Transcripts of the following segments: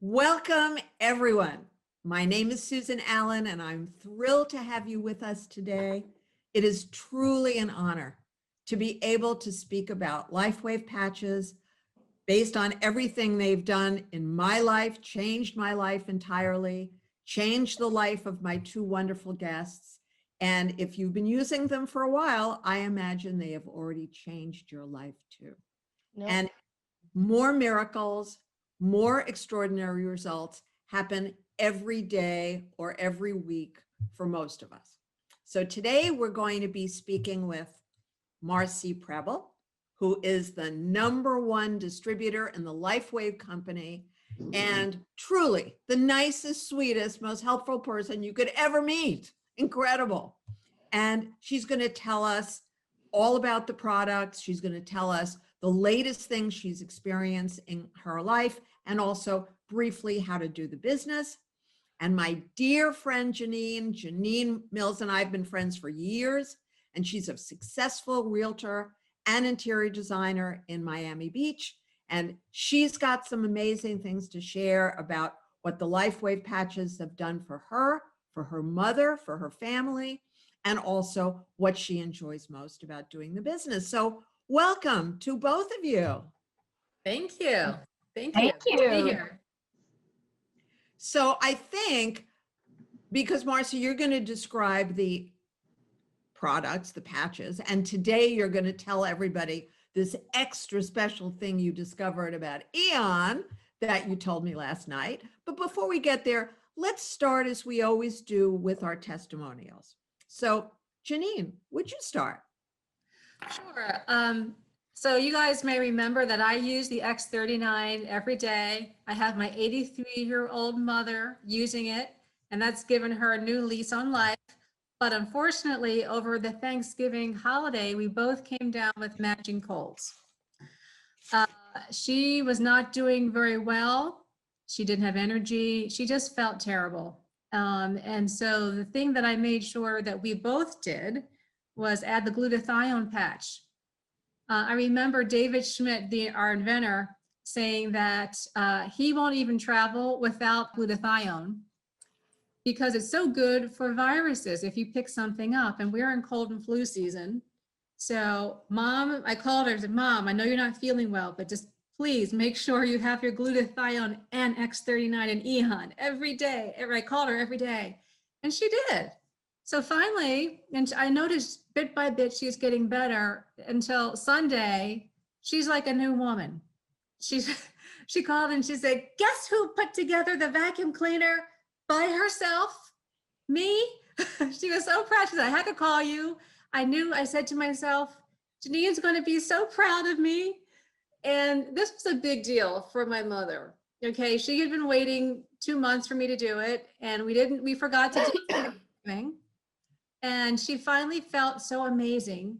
Welcome, everyone. My name is Susan Allan, and I'm thrilled to have you with us today. It is truly an honor to be able to speak about Lifewave patches based on everything they've done in my life, changed my life entirely, changed the life of my two wonderful guests. And if you've been using them for a while, I imagine they have already changed your life too. Nope. And more miracles, more extraordinary results happen every day or every week for most of us. So today we're going to be speaking with Marci Preble, who is the #1 distributor in the Lifewave company and truly the nicest, sweetest, most helpful person you could ever meet. Incredible. And she's going to tell us all about the products. She's going to tell us the latest things she's experienced in her life, and briefly how to do the business. And my dear friend Janine Mills and I have been friends for years, and she's a successful realtor and interior designer in Miami Beach. And she's got some amazing things to share about what the Lifewave patches have done for her mother, for her family, and also what she enjoys most about doing the business. So welcome to both of you. Thank you. Thank Good to be you. here. So I think, because Marci, you're going to describe the products, the patches, and today you're going to tell everybody this extra special thing you discovered about Aeon that you told me last night. But before we get there, let's start as we always do with our testimonials. So Janine, would you start? Sure. So you guys may remember that I use the X39 every day. I have my 83-year-old mother using it, and that's given her a new lease on life. But unfortunately, over the Thanksgiving holiday, we both came down with matching colds. She was not doing very well. She didn't have energy. She just felt terrible. And so the thing that I made sure that we both did was add the glutathione patch. I remember David Schmidt, our inventor, saying that he won't even travel without glutathione because it's so good for viruses if you pick something up. And we're in cold and flu season. So Mom, I called her and said, Mom, I know you're not feeling well, but just please make sure you have your glutathione and X39 and Aeon every day. I called her every day, and she did. So finally, and I noticed bit by bit, she's getting better until Sunday. She's like a new woman. She called and she said, guess who put together the vacuum cleaner by herself? Me? She was so proud. She said, I had to call you. I said to myself, Janine's going to be so proud of me. And this was a big deal for my mother. Okay. She had been waiting 2 months for me to do it. And we forgot to do Thanksgiving. And she finally felt so amazing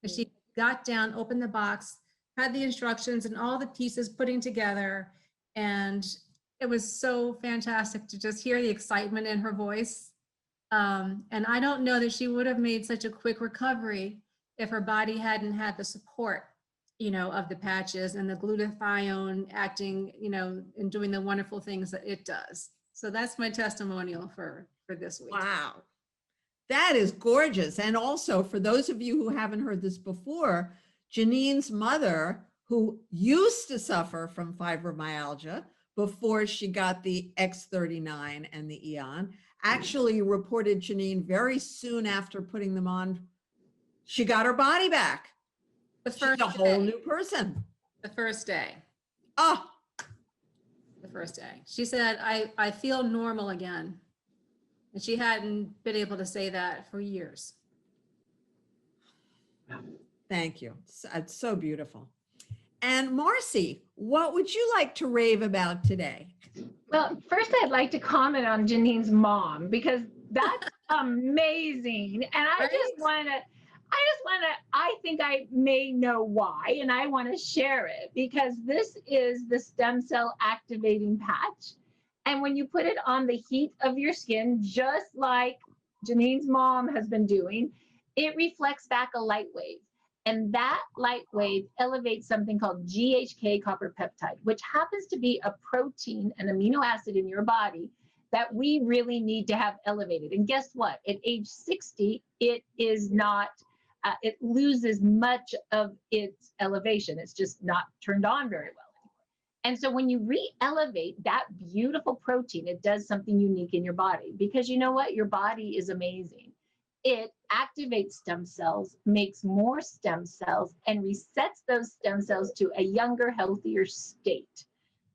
that she got down, opened the box, had the instructions and all the pieces putting together. And it was so fantastic to just hear the excitement in her voice. And I don't know that she would have made such a quick recovery if her body hadn't had the support, of the patches and the glutathione acting, and doing the wonderful things that it does. So that's my testimonial for this week. Wow. That is gorgeous. And also, for those of you who haven't heard this before, Janine's mother, who used to suffer from fibromyalgia before she got the X39 and the Aeon, actually reported Janine very soon after putting them on, she got her body back. She's a whole new person. The first day. Oh. The first day. She said, I feel normal again. And she hadn't been able to say that for years. Thank you. It's so beautiful. And Marci, what would you like to rave about today? Well, first I'd like to comment on Janine's mom because that's amazing. And I think I may know why, and I want to share it because this is the stem cell activating patch. And when you put it on the heat of your skin, just like Janine's mom has been doing, it reflects back a light wave. And that light wave elevates something called GHK copper peptide, which happens to be a protein, an amino acid in your body that we really need to have elevated. And guess what? At age 60, it is not, it loses much of its elevation. It's just not turned on very well. And so when you re-elevate that beautiful protein, it does something unique in your body, because you know what? Your body is amazing. It activates stem cells, makes more stem cells, and resets those stem cells to a younger, healthier state.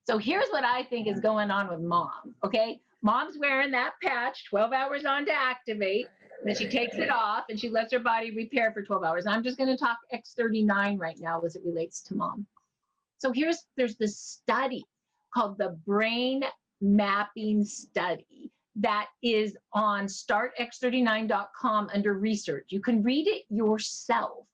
So here's what I think is going on with mom, okay? Mom's wearing that patch 12 hours on to activate, then she takes it off and she lets her body repair for 12 hours. And I'm just going to talk X39 right now as it relates to mom. So there's this study called the brain mapping study that is on startx39.com under research. You can read it yourself,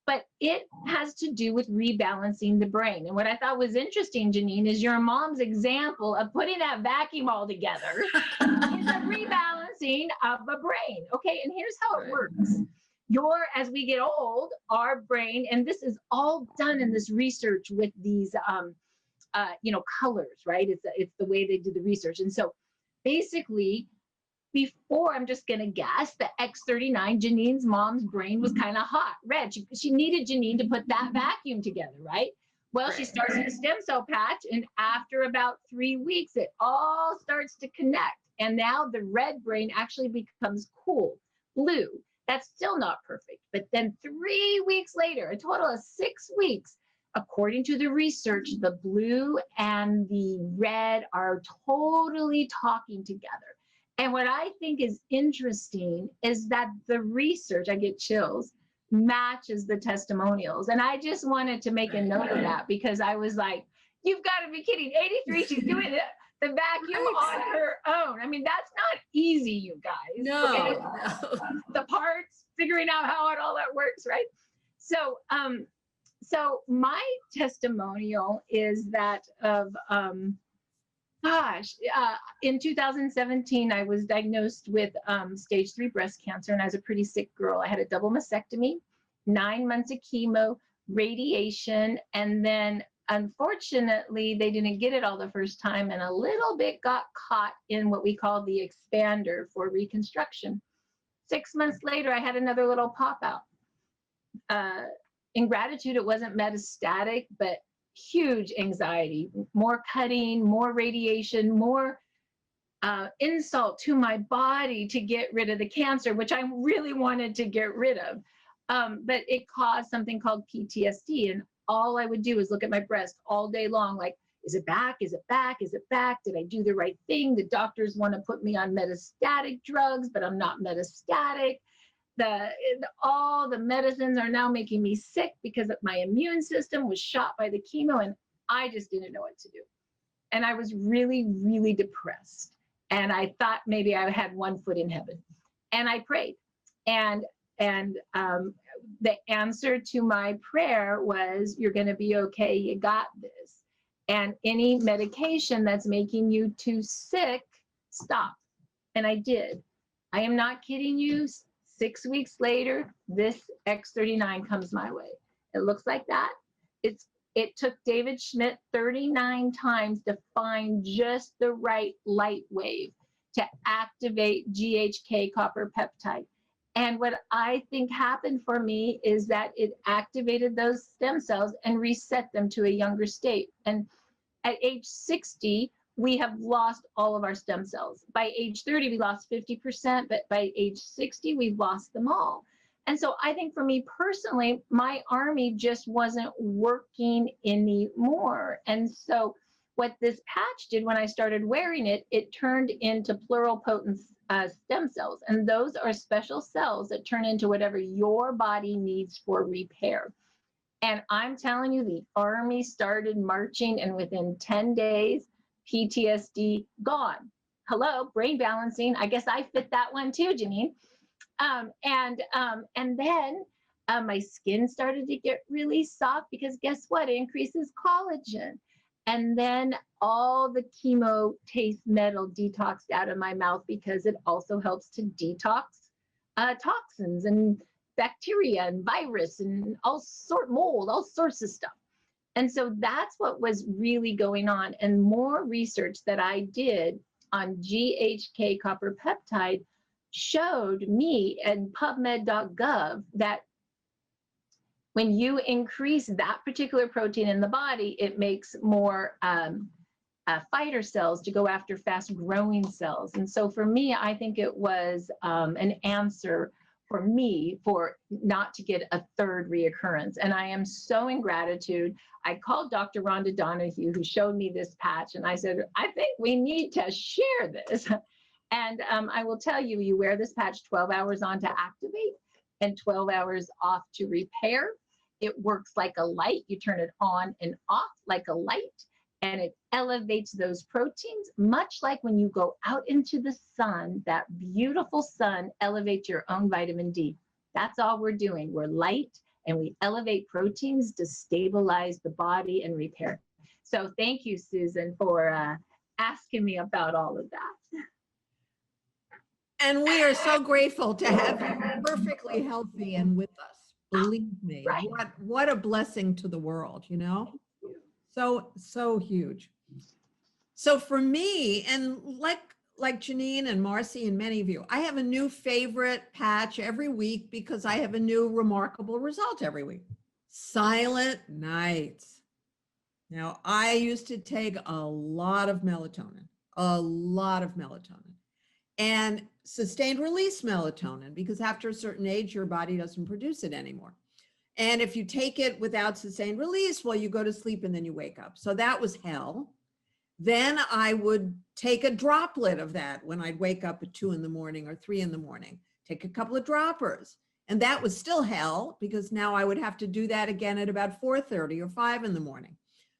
but it has to do with rebalancing the brain. And what I thought was interesting, Janine, is your mom's example of putting that vacuum all together is a rebalancing of a brain. Okay, and here's how it works. As we get old, our brain, and this is all done in this research with these, colors, right? It's the way they do the research. And so basically, before, I'm just going to guess, the X39, Janine's mom's brain was kind of hot, red. She needed Janine to put that vacuum together, right? Well, she starts in a stem cell patch, and after about 3 weeks, it all starts to connect. And now the red brain actually becomes cool, blue. That's still not perfect. But then 3 weeks later, a total of 6 weeks, according to the research, the blue and the red are totally talking together. And what I think is interesting is that the research, I get chills, matches the testimonials. And I just wanted to make a note of that, because I was like, you've got to be kidding. 83, she's doing it. The vacuum on her own. I mean, that's not easy, you guys. No, okay? no. The parts, figuring out how all that works, right? So, so my testimonial is that of, in 2017, I was diagnosed with stage 3 breast cancer, and I was a pretty sick girl. I had a double mastectomy, 9 months of chemo, radiation, and then unfortunately, they didn't get it all the first time, and a little bit got caught in what we call the expander for reconstruction. 6 months later, I had another little pop out. In gratitude, it wasn't metastatic, but huge anxiety, more cutting, more radiation, more insult to my body to get rid of the cancer, which I really wanted to get rid of. But it caused something called PTSD. And all I would do is look at my breast all day long, like, is it back? Is it back? Is it back? Did I do the right thing? The doctors want to put me on metastatic drugs, but I'm not metastatic. All the medicines are now making me sick because my immune system was shot by the chemo, and I just didn't know what to do. And I was really, really depressed. And I thought maybe I had one foot in heaven. And I prayed. And the answer to my prayer was, you're going to be okay. You got this. And any medication that's making you too sick, stop. And I did. I am not kidding you. 6 weeks later, this X39 comes my way. It looks like that. It took David Schmidt 39 times to find just the right light wave to activate GHK copper peptide. And what I think happened for me is that it activated those stem cells and reset them to a younger state. And at age 60, we have lost all of our stem cells. By age 30, we lost 50%, but by age 60, we've lost them all. And so I think for me personally, my army just wasn't working anymore. And so what this patch did when I started wearing it, it turned into pluripotent stem cells. And those are special cells that turn into whatever your body needs for repair. And I'm telling you, the army started marching, and within 10 days, PTSD gone. Hello, brain balancing. I guess I fit that one too, Janine. And then my skin started to get really soft, because guess what? It increases collagen. And then all the chemo taste metal detoxed out of my mouth, because it also helps to detox toxins. And bacteria and virus and mold, all sorts of stuff. And so that's what was really going on. And more research that I did on GHK copper peptide showed me and PubMed.gov that when you increase that particular protein in the body, it makes more fighter cells to go after fast growing cells. And so for me, I think it was an answer for me for not to get a third reoccurrence. And I am so in gratitude. I called Dr. Rhonda Donahue, who showed me this patch, and I said, I think we need to share this. And I will tell you, you wear this patch 12 hours on to activate and 12 hours off to repair. It works like a light. You turn it on and off like a light, and it elevates those proteins, much like when you go out into the sun, that beautiful sun elevates your own vitamin D. That's all we're doing. We're light, and we elevate proteins to stabilize the body and repair. So thank you, Susan, for asking me about all of that. And we are so grateful to have you perfectly healthy and with us. Believe me, Right. what a blessing to the world, you know? So huge. So for me, and like Janine and Marci and many of you, I have a new favorite patch every week because I have a new remarkable result every week. Silent nights. Now, I used to take a lot of melatonin, and sustained release melatonin, because after a certain age, your body doesn't produce it anymore. And if you take it without sustained release, well, you go to sleep and then you wake up. So that was hell. Then I would take a droplet of that when I'd wake up at 2 in the morning or 3 in the morning, take a couple of droppers. And that was still hell, because now I would have to do that again at about 4:30 or 5 in the morning.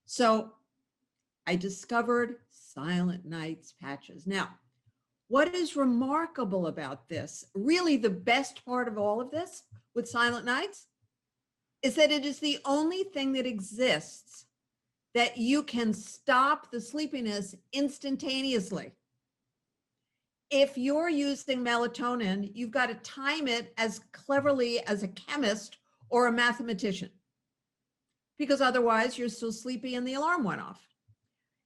So I discovered Silent Nights patches. Now, what is remarkable about this, really the best part of all of this with Silent Nights, is that it is the only thing that exists that you can stop the sleepiness instantaneously. If you're using melatonin, you've got to time it as cleverly as a chemist or a mathematician, because otherwise you're still sleepy and the alarm went off.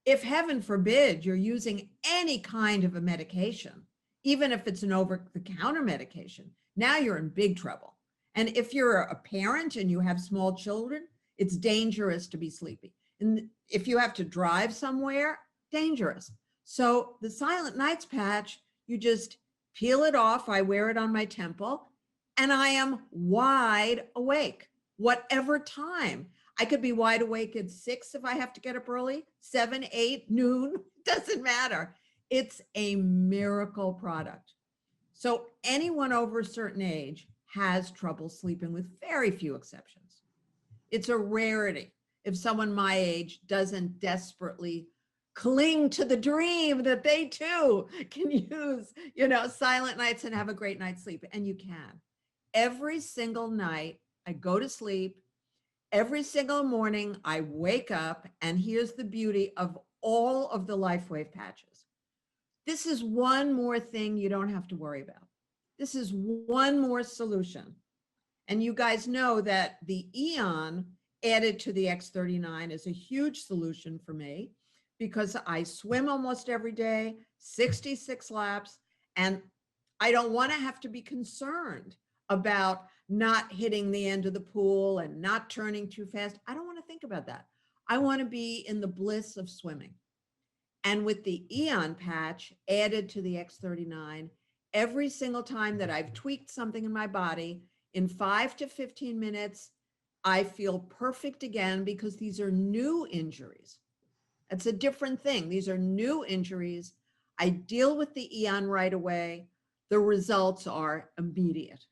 If heaven forbid you're using any kind of a medication, even if it's an over-the-counter medication, now you're in big trouble. And if you're a parent and you have small children, it's dangerous to be sleepy. And if you have to drive somewhere, dangerous. So the Silent Nights patch, you just peel it off. I wear it on my temple, and I am wide awake, whatever time. I could be wide awake at 6 if I have to get up early, 7, 8, noon, doesn't matter. It's a miracle product. So anyone over a certain age has trouble sleeping, with very few exceptions. It's a rarity if someone my age doesn't desperately cling to the dream that they too can use, Silent Nights and have a great night's sleep. And you can. Every single night I go to sleep. Every single morning I wake up, and here's the beauty of all of the Lifewave patches. This is one more thing you don't have to worry about. This is one more solution. And you guys know that the Aeon added to the X39 is a huge solution for me, because I swim almost every day, 66 laps, and I don't want to have to be concerned about not hitting the end of the pool and not turning too fast. I don't want to think about that. I want to be in the bliss of swimming. And with the Aeon patch added to the X39, every single time that I've tweaked something in my body, in 5 to 15 minutes, I feel perfect again, because these are new injuries. That's a different thing. These are new injuries. I deal with the Aeon right away. The results are immediate.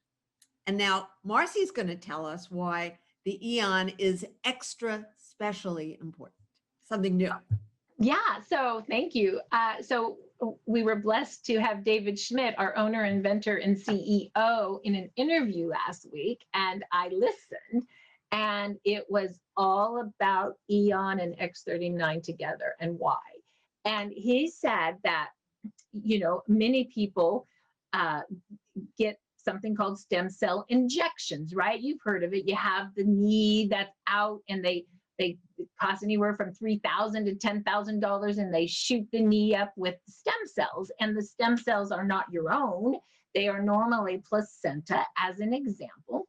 And now Marci's going to tell us why the Aeon is extra specially important, something new. Yeah, so thank you. So we were blessed to have David Schmidt, our owner, inventor, and CEO, in an interview last week, and I listened, and it was all about Aeon and X39 together and why. And he said that, many people get something called stem cell injections, right? You've heard of it. You have the knee that's out, and they cost anywhere from $3,000 to $10,000, and they shoot the knee up with stem cells. And the stem cells are not your own. They are normally placenta, as an example.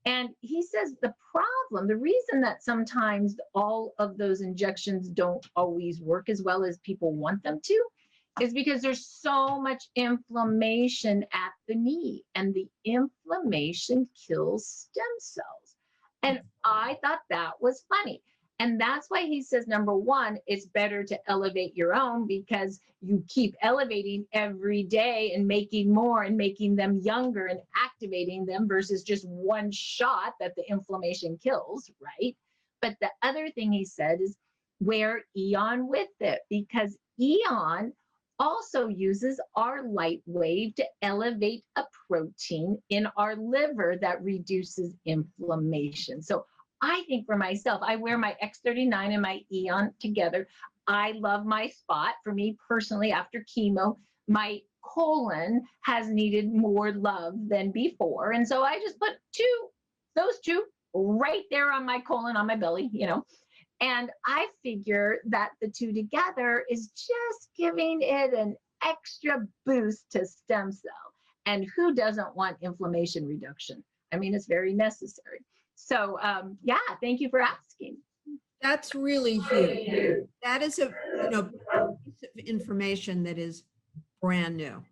And he says the problem, the reason that sometimes all of those injections don't always work as well as people want them to, is because there's so much inflammation at the knee, and the inflammation kills stem cells. And I thought that was funny. And that's why he says, number one, it's better to elevate your own, because you keep elevating every day and making more and making them younger and activating them versus just one shot that the inflammation kills, right? But the other thing he said is wear Aeon with it, because Aeon also uses our Lifewave to elevate a protein in our liver that reduces inflammation. So I think for myself, I wear my X39 and my Aeon together. I love my spot. For me personally, after chemo, my colon has needed more love than before. And so I just put those two right there on my colon, on my belly, And I figure that the two together is just giving it an extra boost to stem cell. And who doesn't want inflammation reduction? I mean, it's very necessary. So yeah, thank you for asking. That's really huge. That is a piece of information that is brand new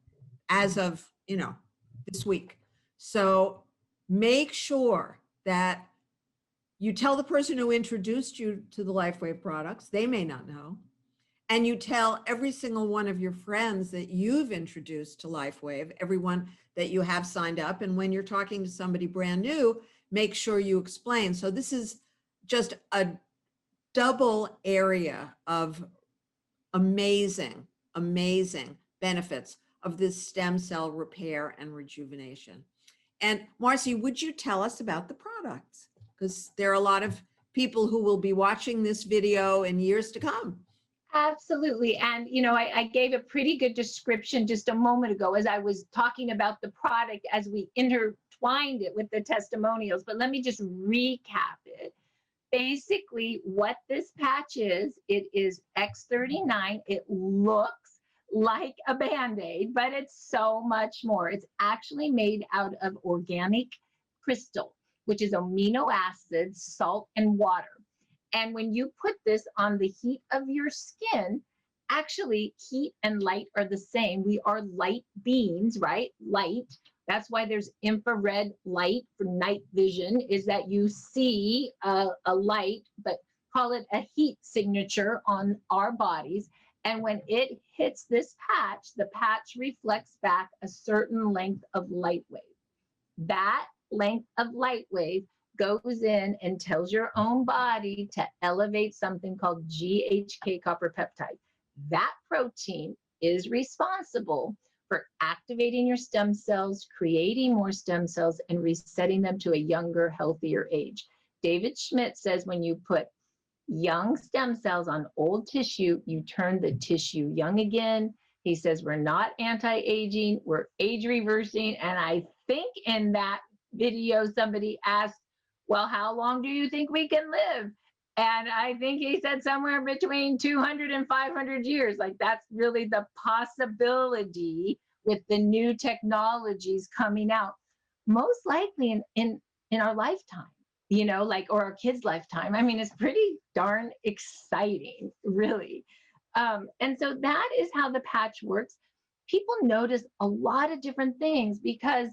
as of this week. So make sure that you tell the person who introduced you to the Lifewave products, they may not know, and you tell every single one of your friends that you've introduced to Lifewave, everyone that you have signed up. And when you're talking to somebody brand new, make sure you explain. So this is just a double area of amazing benefits of this stem cell repair and rejuvenation. And Marci, would you tell us about the products? Because there are a lot of people who will be watching this video in years to come. Absolutely. And, I gave a pretty good description just a moment ago as I was talking about the product as we intertwined it with the testimonials. But let me just recap it. Basically, what this patch is, it is X39. It looks like a Band-Aid, but it's so much more. It's actually made out of organic crystal, which is amino acids, salt, and water. And when you put this on the heat of your skin, actually heat and light are the same. We are light beings, right? Light. That's why there's infrared light for night vision, is that you see a light, but call it a heat signature on our bodies. And when it hits this patch, the patch reflects back a certain length of light wave. That length of light wave goes in and tells your own body to elevate something called GHK copper peptide. That protein is responsible for activating your stem cells, creating more stem cells, and resetting them to a younger, healthier age. David Schmidt says when you put young stem cells on old tissue, you turn the tissue young again. He says we're not anti-aging, we're age reversing. And I think in that video, somebody asked, well, how long do you think we can live? And I think he said somewhere between 200 and 500 years. Like, that's really the possibility with the new technologies coming out, most likely in our lifetime, or our kids' lifetime. I mean, it's pretty darn exciting, really. And so that is how the patch works. People notice a lot of different things because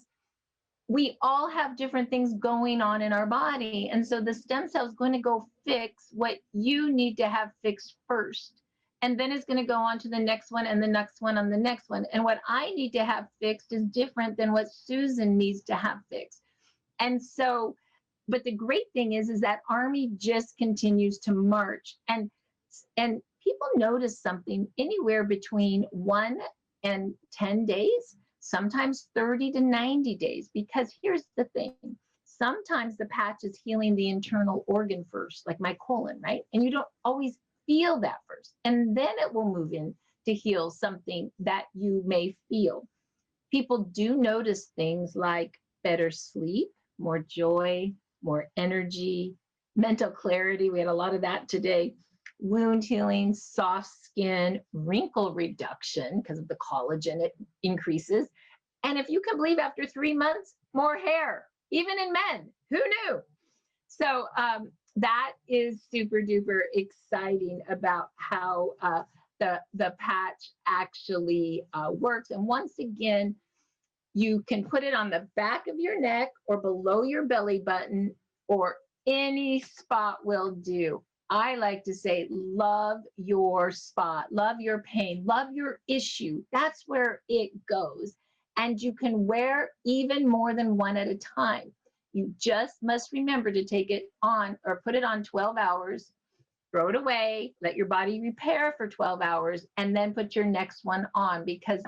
we all have different things going on in our body. And so the stem cell is going to go fix what you need to have fixed first. And then it's going to go on to the next one and the next one and the next one. And what I need to have fixed is different than what Susan needs to have fixed. And so, but the great thing is that army just continues to march. And people notice something anywhere between 1 and 10 days. Sometimes 30 to 90 days, because here's the thing. Sometimes the patch is healing the internal organ first, like my colon, right? And you don't always feel that first. And then it will move in to heal something that you may feel. people do notice things like better sleep, more joy, more energy, mental clarity. We had a lot of that today. Wound healing, soft skin, wrinkle reduction because of the collagen, it increases. And if you can believe, after 3 months, more hair, even in men. Who knew? So that is super duper exciting about how the patch actually works. And once again, you can put it on the back of your neck or below your belly button, or any spot will do. I like to say, love your spot, love your pain, love your issue. That's where it goes. And you can wear even more than one at a time. You just must remember to take it on or put it on 12 hours, throw it away, let your body repair for 12 hours, and then put your next one on. Because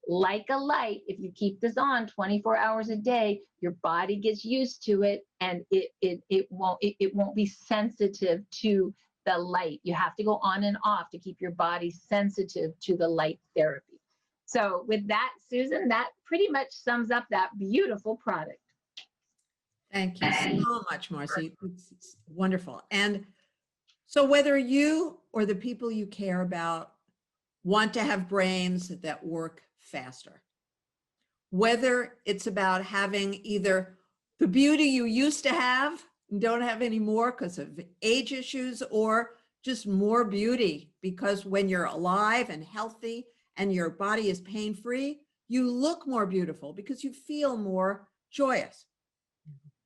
like a light, if you keep this on 24 hours a day, your body gets used to it, and it won't be sensitive to the light. You have to go on and off to keep your body sensitive to the light therapy. So with that, Susan, that pretty much sums up that beautiful product. Thank you so much, Marci. It's wonderful. And so whether you or the people you care about want to have brains that work faster, whether it's about having either the beauty you used to have and don't have anymore because of age issues, or just more beauty because when you're alive and healthy and your body is pain-free, you look more beautiful because you feel more joyous.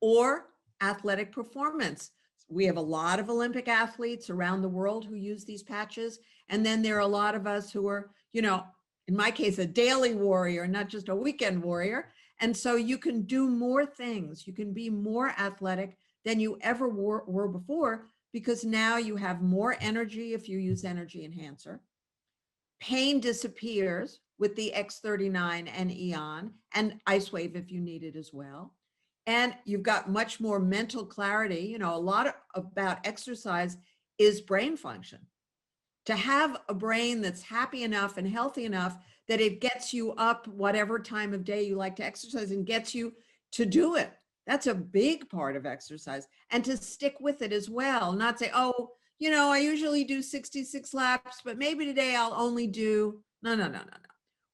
Or athletic performance. We have a lot of Olympic athletes around the world who use these patches. And then there are a lot of us who are, in my case, a daily warrior, not just a weekend warrior. And so you can do more things. You can be more athletic than you ever were before, because now you have more energy if you use energy enhancer. Pain disappears with the X39 and Aeon, and Icewave if you need it as well. And you've got much more mental clarity. A lot about exercise is brain function. To have a brain that's happy enough and healthy enough that it gets you up whatever time of day you like to exercise and gets you to do it. That's a big part of exercise. And to stick with it as well, not say, oh, I usually do 66 laps, but maybe today I'll only do, no.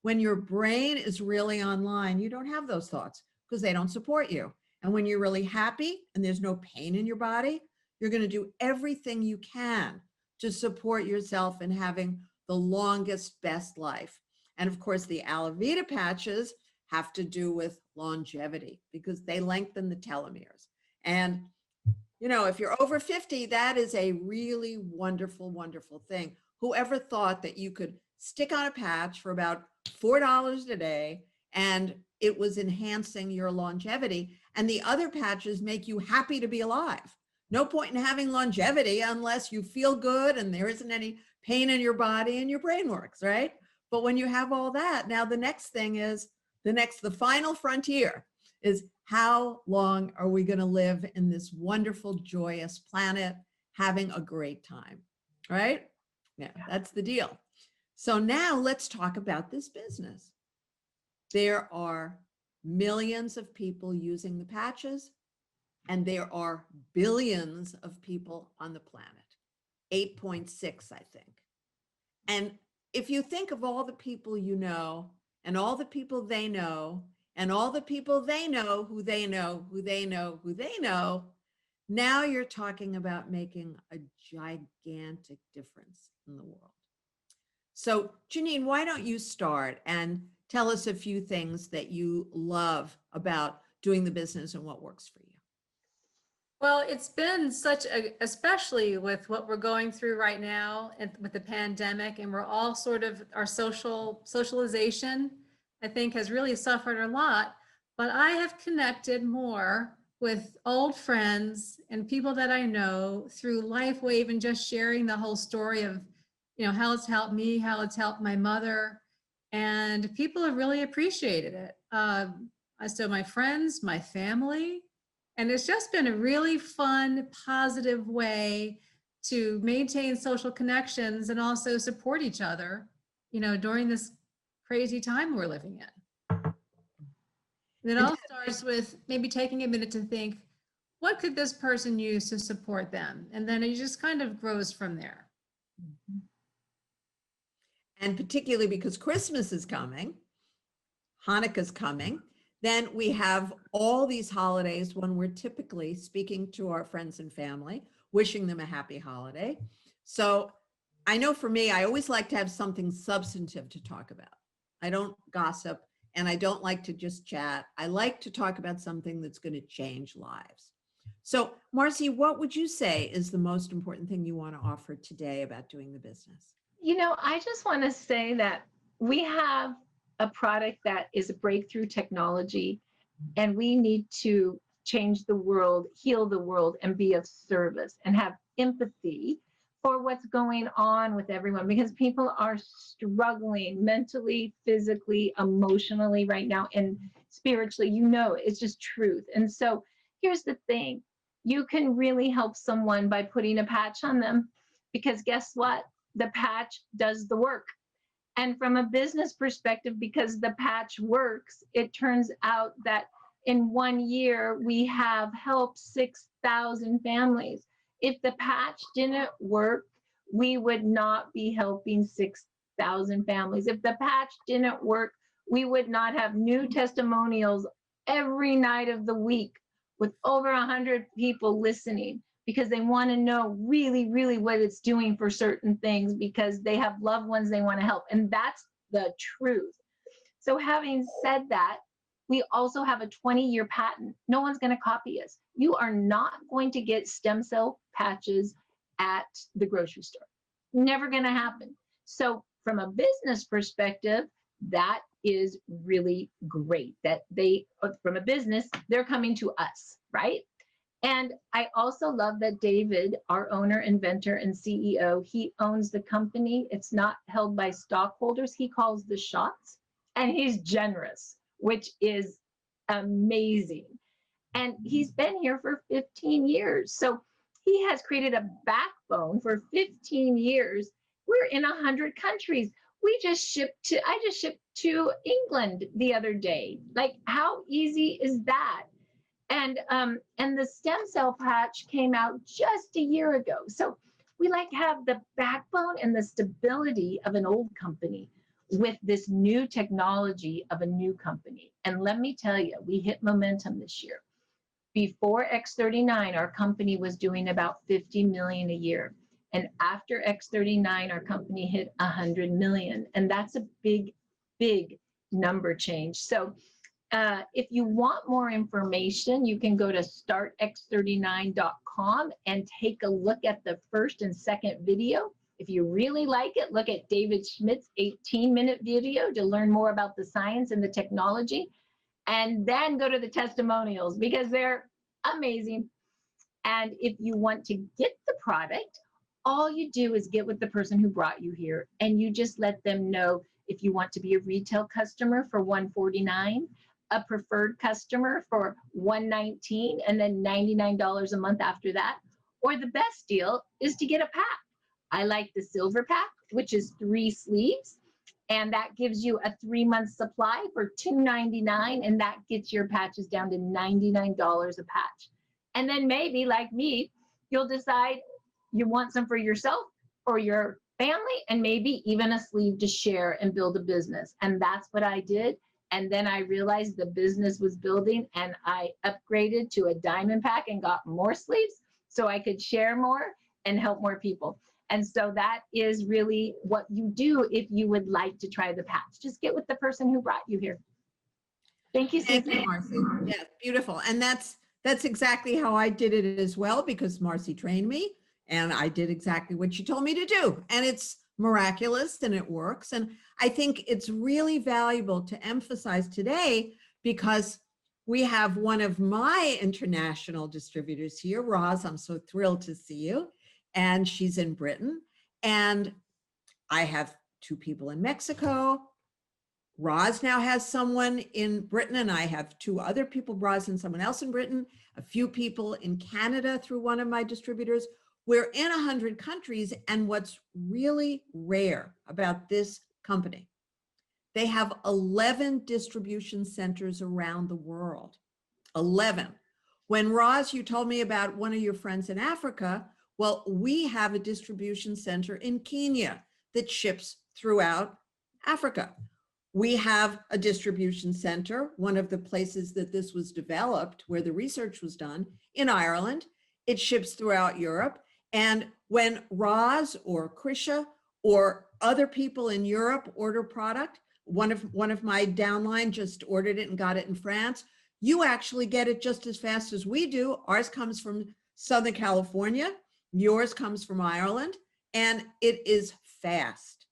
When your brain is really online, you don't have those thoughts because they don't support you. And when you're really happy and there's no pain in your body, you're going to do everything you can to support yourself in having the longest, best life. And of course, the Alavita patches have to do with longevity because they lengthen the telomeres. And, if you're over 50, that is a really wonderful, wonderful thing. Whoever thought that you could stick on a patch for about $4 a day and it was enhancing your longevity? And the other patches make you happy to be alive. No point in having longevity unless you feel good and there isn't any pain in your body and your brain works, right? But when you have all that, now the next thing is, the final frontier is, how long are we going to live in this wonderful, joyous planet, having a great time, right? Yeah, that's the deal. So now let's talk about this business. There are millions of people using the patches, and there are billions of people on the planet, 8.6, I think. And if you think of all the people you know, and all the people they know, and all the people they know, who they know, who they know, who they know, now you're talking about making a gigantic difference in the world. So Janine, why don't you start and tell us a few things that you love about doing the business and what works for you? Well, it's been especially with what we're going through right now and with the pandemic, and we're all sort of, our socialization, I think, has really suffered a lot. But I have connected more with old friends and people that I know through Lifewave, and just sharing the whole story of, how it's helped me, how it's helped my mother, and people have really appreciated it. So my friends, my family. And it's just been a really fun, positive way to maintain social connections and also support each other, during this crazy time we're living in. And it all starts with maybe taking a minute to think, what could this person use to support them? And then it just kind of grows from there. And particularly because Christmas is coming, Hanukkah's coming, then we have all these holidays when we're typically speaking to our friends and family, wishing them a happy holiday. So I know for me, I always like to have something substantive to talk about. I don't gossip and I don't like to just chat. I like to talk about something that's going to change lives. So Marci, what would you say is the most important thing you want to offer today about doing the business? I just want to say that we have a product that is a breakthrough technology, and we need to change the world, heal the world, and be of service and have empathy for what's going on with everyone, because people are struggling mentally, physically, emotionally right now, and spiritually. It's just truth. And so here's the thing: you can really help someone by putting a patch on them, because guess what? The patch does the work. And from a business perspective, because the patch works, it turns out that in 1 year, we have helped 6,000 families. If the patch didn't work, we would not be helping 6,000 families. If the patch didn't work, we would not have new testimonials every night of the week with over 100 people listening, because they want to know really, really what it's doing for certain things, because they have loved ones they want to help. And that's the truth. So having said that, we also have a 20-year patent. No one's going to copy us. You are not going to get stem cell patches at the grocery store. Never going to happen. So from a business perspective, that is really great that from a business, they're coming to us, right? And I also love that David, our owner, inventor, and CEO, he owns the company. It's not held by stockholders. He calls the shots, and he's generous, which is amazing. And he's been here for 15 years. So he has created a backbone for 15 years. We're in 100 countries. I just shipped to England the other day. Like, how easy is that? And the stem cell patch came out just a year ago. So we like have the backbone and the stability of an old company with this new technology of a new company. And let me tell you, we hit momentum this year. Before X39, our company was doing about 50 million a year. And after X39, our company hit 100 million. And that's a big, big number change. So if you want more information, you can go to startx39.com and take a look at the first and second video. If you really like it, look at David Schmidt's 18-minute video to learn more about the science and the technology. And then go to the testimonials, because they're amazing. And if you want to get the product, all you do is get with the person who brought you here, and you just let them know if you want to be a retail customer for $149, a preferred customer for $119, and then $99 a month after that. Or the best deal is to get a pack. I like the silver pack, which is 3 sleeves, and that gives you a 3-month supply for $299, and that gets your patches down to $99 a patch. And then maybe, like me, you'll decide you want some for yourself or your family, and maybe even a sleeve to share and build a business. And that's what I did. And then I realized the business was building, and I upgraded to a diamond pack and got more sleeves so I could share more and help more people. And so that is really what you do if you would like to try the patch. Just get with the person who brought you here. Thank you, Thank Susie. you, Marci. Yes, beautiful. And that's exactly how I did it as well, because Marci trained me and I did exactly what she told me to do. And it's miraculous and it works. And I think it's really valuable to emphasize today, because we have one of my international distributors here, Roz. I'm so thrilled to see you. And she's in Britain. And I have 2 people in Mexico. Roz now has someone in Britain, and I have 2 other people, Roz and someone else in Britain, a few people in Canada through one of my distributors. We're in 100 countries. And what's really rare about this company They have 11 distribution centers around the world. 11. When Roz, you told me about one of your friends in Africa, well, we have a distribution center in Kenya that ships throughout Africa. We have a distribution center, one of the places that this was developed, where the research was done, in Ireland. It ships throughout Europe. And when Roz or Krisha or other people in Europe order product, one of my downline just ordered it and got it in France, you actually get it just as fast as we do. Ours comes from Southern California, yours comes from Ireland, and it is fast.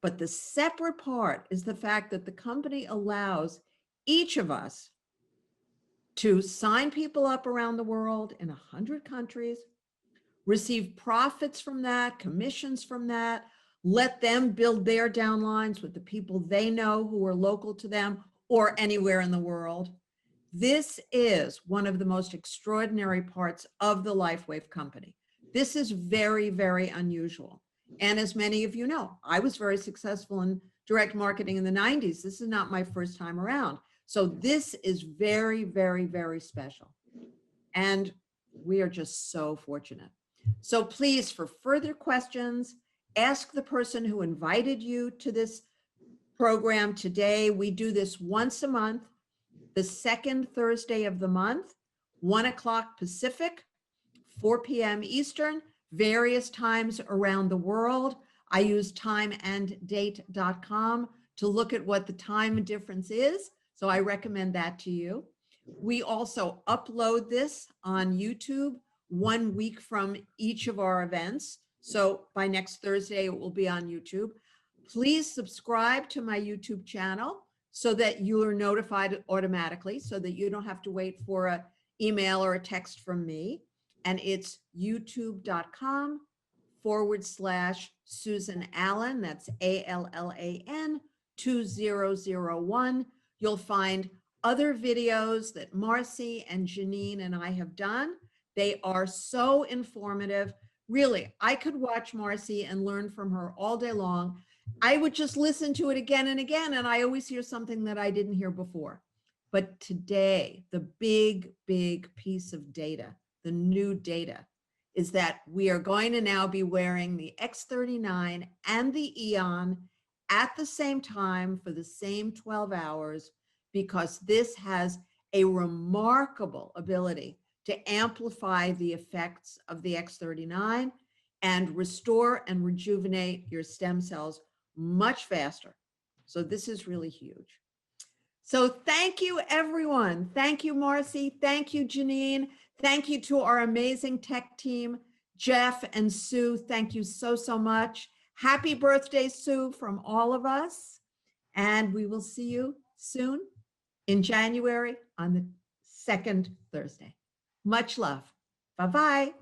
But the separate part is the fact that the company allows each of us to sign people up around the world in 100 countries, receive profits from that, commissions from that, let them build their downlines with the people they know who are local to them or anywhere in the world. This is one of the most extraordinary parts of the Lifewave company. This is very, very unusual. And as many of you know, I was very successful in direct marketing in the 90s. This is not my first time around. So this is very, very, very special. And we are just so fortunate. So please, for further questions, ask the person who invited you to this program today. We do this once a month, the second Thursday of the month, 1 o'clock Pacific, 4 p.m. Eastern, various times around the world. I use timeanddate.com to look at what the time difference is. So I recommend that to you. We also upload this on YouTube 1 week from each of our events. So by next Thursday, it will be on YouTube. Please subscribe to my YouTube channel so that you are notified automatically, so that you don't have to wait for an email or a text from me. And it's youtube.com/Susan Allan. That's ALLAN 2001. You'll find other videos that Marci and Janine and I have done. They are so informative. Really, I could watch Marci and learn from her all day long. I would just listen to it again and again, and I always hear something that I didn't hear before. But today, the big, big piece of data, the new data, is that we are going to now be wearing the X39 and the Aeon at the same time for the same 12 hours, because this has a remarkable ability to amplify the effects of the X39 and restore and rejuvenate your stem cells much faster. So this is really huge. So thank you, everyone. Thank you, Marci. Thank you, Janine. Thank you to our amazing tech team, Jeff and Sue. Thank you so, so much. Happy birthday, Sue, from all of us. And we will see you soon in January on the second Thursday. Much love. Bye-bye.